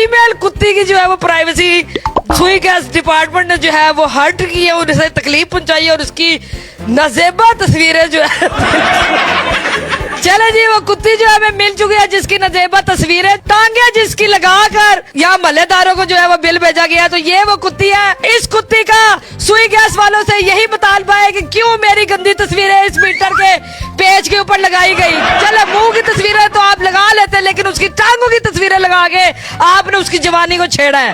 Female कुत्ती की जो है वो प्राइवेसी सुई गैस डिपार्टमेंट ने जो है वो हर्ट की है, उसे तकलीफ पहुंचाई है और उसकी नजेबा तस्वीरें जो है चले जी, वो कुत्ती जो है हमें मिल चुकी है जिसकी नजेबा तस्वीरें टांगे जिसकी लगाकर यहाँ महल्लेदारों को जो है वो बिल भेजा गया। तो ये वो कुत्ती है। इस कुत्ती का सुई गैस वालों से यही मुतालबा है कि क्यों मेरी गंदी तस्वीरें इस मीटर के पेज के ऊपर लगाई गई। चले मुंह की तस्वीरें तो आप लगा लेते, लेकिन उसकी टांगों की तस्वीरें लगा के आपने उसकी जवानी को छेड़ा है।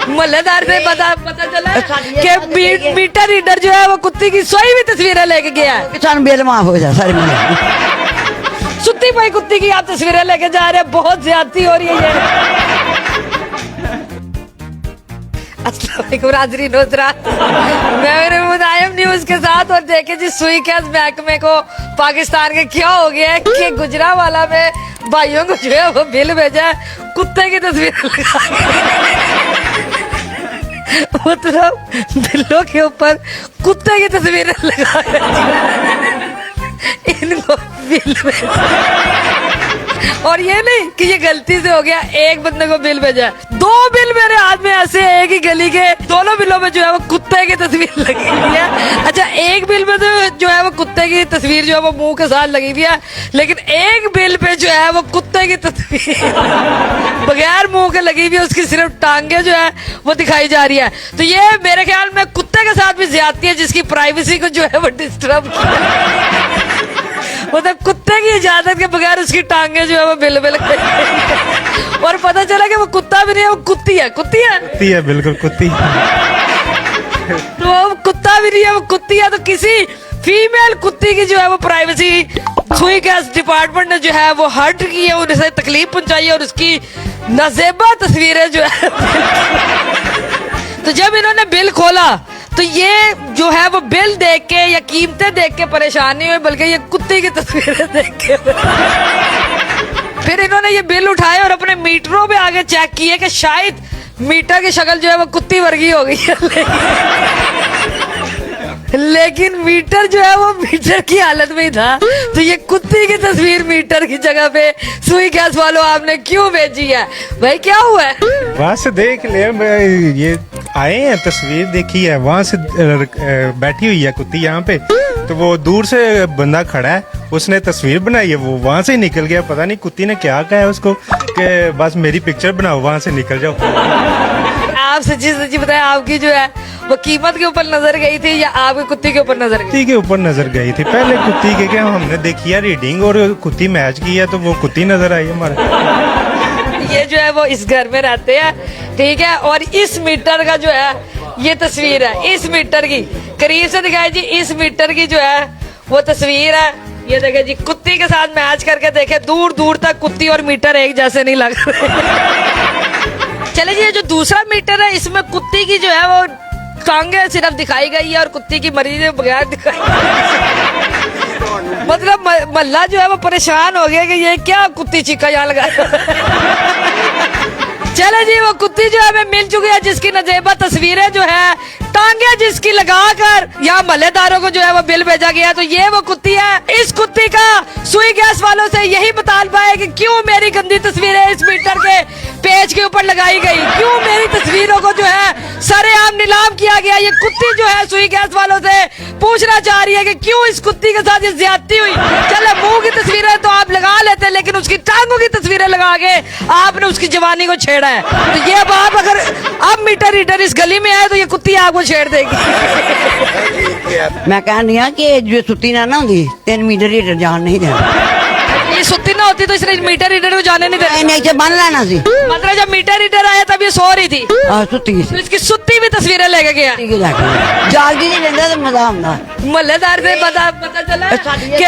महल्लेदार से पता चला कि मीटर रीडर जो है वो कुत्ती की सोई भी तस्वीरें लेके गया है। किसान बेल माफ हो जाए सारे में सुत्ती भाई कुत्ती की आप तस्वीरें लेके जा रहे हैं, बहुत ज्यादती हो रही है ये। अस्सलाम वालेकुम नाज़रीन, मैं मेरे मुदायम न्यूज के साथ। और देखे जी सुई गैस महकमे को पाकिस्तान के क्या हो गया है कि गुजरांवाला में भाइयों को जो है वो बिल भेजा है कुत्ते की तस्वीर लगा मतलब बिल्लों के ऊपर कुत्ते की तस्वीरें लगा इनको बिल और ये नहीं कि ये गलती से हो गया, एक बंदे को बिल भेजा, दो बिल मेरे हाथ में ऐसे एक ही गली के दोनों बिलों में जो है वो कुत्ते की तस्वीर लगी हुई है। अच्छा, एक बिल में तो जो है वो कुत्ते की तस्वीर जो है वो मुंह के साथ लगी हुई है, लेकिन एक बिल पे जो है वो कुत्ते की तस्वीर बगैर मुंह के लगी हुई है, उसकी सिर्फ टांगे जो है वो दिखाई जा रही है। तो ये मेरे ख्याल में कुत्ते के साथ भी ज्यादती है जिसकी प्राइवेसी को जो है वो डिस्टर्ब मतलब कुत्ते की इजाजत के बगैर उसकी टांगे जो है वो बिल और पता चला कि वो कुत्ता भी नहीं है, वो कुत्ती है। कुत्ती है बिल्कुल कुत्ती। तो वो कुत्ता भी नहीं है, वो कुत्ती है। तो किसी फीमेल कुत्ती की जो है वो प्राइवेसी सुई गैस डिपार्टमेंट ने जो है वो हर्ट की है, उसे तकलीफ पहुंचाई है और उसकी नजेबा तस्वीरें जो है तो जब इन्होंने बिल खोला तो ये जो है वो बिल देख के या कीमतें देख के परेशान नहीं हुए, बल्कि ये कुत्ते की तस्वीरें देख के फिर इन्होंने ये बिल उठाए और अपने मीटरों पे आगे चेक किए कि शायद मीटर की शक्ल जो है वो कुत्ती वर्गी हो गई है लेकिन मीटर जो है वो मीटर की हालत में ही था। तो ये कुत्ती की तस्वीर मीटर की जगह पे सुई गैस वालों आपने क्यों भेजी है भाई, क्या हुआ है? वहाँ से देख ले, ये आए हैं, तस्वीर देखी है, वहाँ से बैठी हुई है कुत्ती यहाँ पे, तो वो दूर से बंदा खड़ा है, उसने तस्वीर बनाई है, वो वहाँ से निकल गया। पता नहीं कुत्ती ने क्या कहा है उसको कि बस मेरी पिक्चर बनाओ, वहाँ से निकल जाओ। आप सच्ची सच्ची बताएं, आपकी जो है वो कीमत के ऊपर नजर गई थी या आपकी कुत्ती के ऊपर नजर गई? कुत्ती के ऊपर नजर गई थी। पहले कुत्ती के क्या हमने देखी है रीडिंग और कुत्ती मैच की है, तो वो कुत्ती नजर आई हमारे। ये जो है वो इस घर में रहते हैं, ठीक है, और इस मीटर का जो है ये तस्वीर है, इस मीटर की करीब से दिखाई जी, इस मीटर की जो है वो तस्वीर है। ये देखे जी, कुत्ती के साथ मैच करके देखे, दूर दूर तक कुत्ती और मीटर एक जैसे नहीं लग रहे। चले जी, ये जो दूसरा मीटर है इसमें कुत्ती की जो है वो टांगे सिर्फ दिखाई गई है और कुत्ती की मरीज बगैर दिखाई मतलब मल्ला जो है वो परेशान हो गया कि ये क्या कुत्ती चीका यहाँ लगा चले जी, वो कुत्ती जो है हमें मिल चुकी है जिसकी नजेबा तस्वीरें जो है टांगे जिसकी लगाकर यहाँ महल्लेदारों को जो है वो बिल भेजा गया। तो ये वो कुत्ती है। इस कुत्ती का सुई गैस वालों से यही मुतालबा है कि क्यों मेरी गंदी तस्वीरें इस मीटर के पेज के ऊपर लगाई गई, क्यों मेरी तस्वीरों को जो है सरेआम नीलाम किया गया। ये कुत्ती जो है सुई गैस वालों से पूछना चाह रही है कि क्यों इस कुत्ती के साथ ये ज्यादती हुई। चले मुंह की तस्वीरें तो आप लगा लेते, लेकिन उसकी टांगों की तस्वीरें लगा के आपने उसकी जवानी को छेड़ा है। तो ये आप अगर अब मीटर रीडर इस गली में आए तो ये कुत्ती आपको छेड़ देगी। मैं कह रही कि जो सुती ना होती 3 मीटर रीडर जान नहीं देना। ये सुती ना होती तो इसने मीटर रीडर को जाने नहीं देना, नहीं बन लेना सी। मतलब जब मीटर रीडर आया तब ये सो रही थी, सुती तो इसकी सुती भी तस्वीरें लेके गया। जागती नहीं लेता तो मजा आता। महल्लेदार से पता चला कि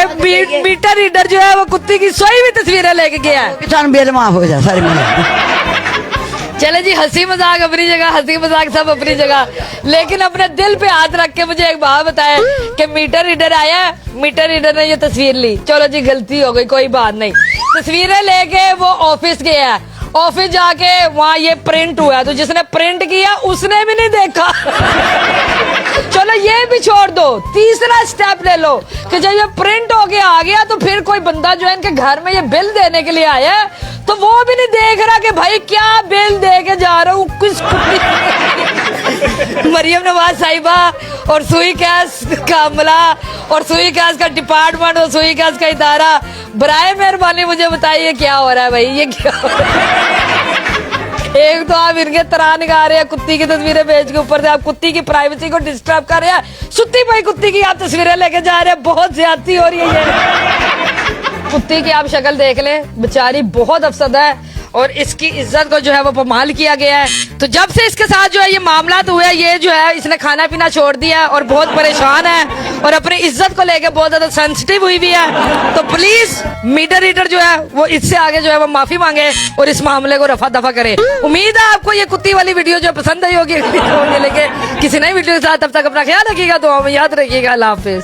मीटर रीडर जो है वो कुत्ती की सोई भी तस्वीरें लेके गया है। किसान बेल माफ हो जाए सारे में। चले जी, हंसी मजाक अपनी जगह, हंसी मजाक सब अपनी जगह, लेकिन अपने दिल पे हाथ रख के मुझे एक बात बताए कि मीटर रीडर आया, मीटर रीडर ने ये तस्वीर ली, चलो जी गलती हो गई, कोई बात नहीं, तस्वीरें लेके वो ऑफिस गया, ऑफिस जाके वहां ये प्रिंट हुआ है, तो जिसने प्रिंट किया उसने भी नहीं देखा। चलो ये भी छोड़ दो, तीसरा स्टेप ले लो कि जब ये प्रिंट होके आ गया तो फिर कोई बंदा जो है इनके घर में ये बिल देने के लिए आया है, तो वो भी नहीं देख रहा कि भाई क्या बिल दे के जा रहा हूँ किस मरियम नवाज साहिबा और सुई कैश का अमला और सुई कैश का डिपार्टमेंट और सुई कैश का इदारा, बराए मेहरबानी मुझे बताइए क्या हो रहा है भाई, ये क्या हो रहा है? एक तो आप इनके तरह निकाल रहे हैं, कुत्ती की तस्वीरें भेज के ऊपर से आप कुत्ती की प्राइवेसी को डिस्टर्ब कर रहे हैं, सुत्ती भाई कुत्ती की आप तस्वीरें लेके जा रहे हैं, बहुत ज्यादती हो रही है ये। कुत्ती की आप शक्ल देख ले, बेचारी बहुत अफसद है और इसकी इज्जत को जो है वो पमाल किया गया है। तो जब से इसके साथ जो है ये मामला हुआ है, ये जो है इसने खाना पीना छोड़ दिया और बहुत परेशान है और अपनी इज्जत को लेके बहुत ज्यादा सेंसिटिव हुई भी है। तो प्लीज मीटर रीडर जो है वो इससे आगे जो है वो माफी मांगे और इस मामले को रफा दफा करे। उम्मीद है आपको ये कुत्ती वाली वीडियो जो पसंद आई होगी, लेके किसी नई वीडियो के साथ, तब तक अपना ख्याल रखिएगा, तो याद रखिएगा। अल्लाह हाफिज।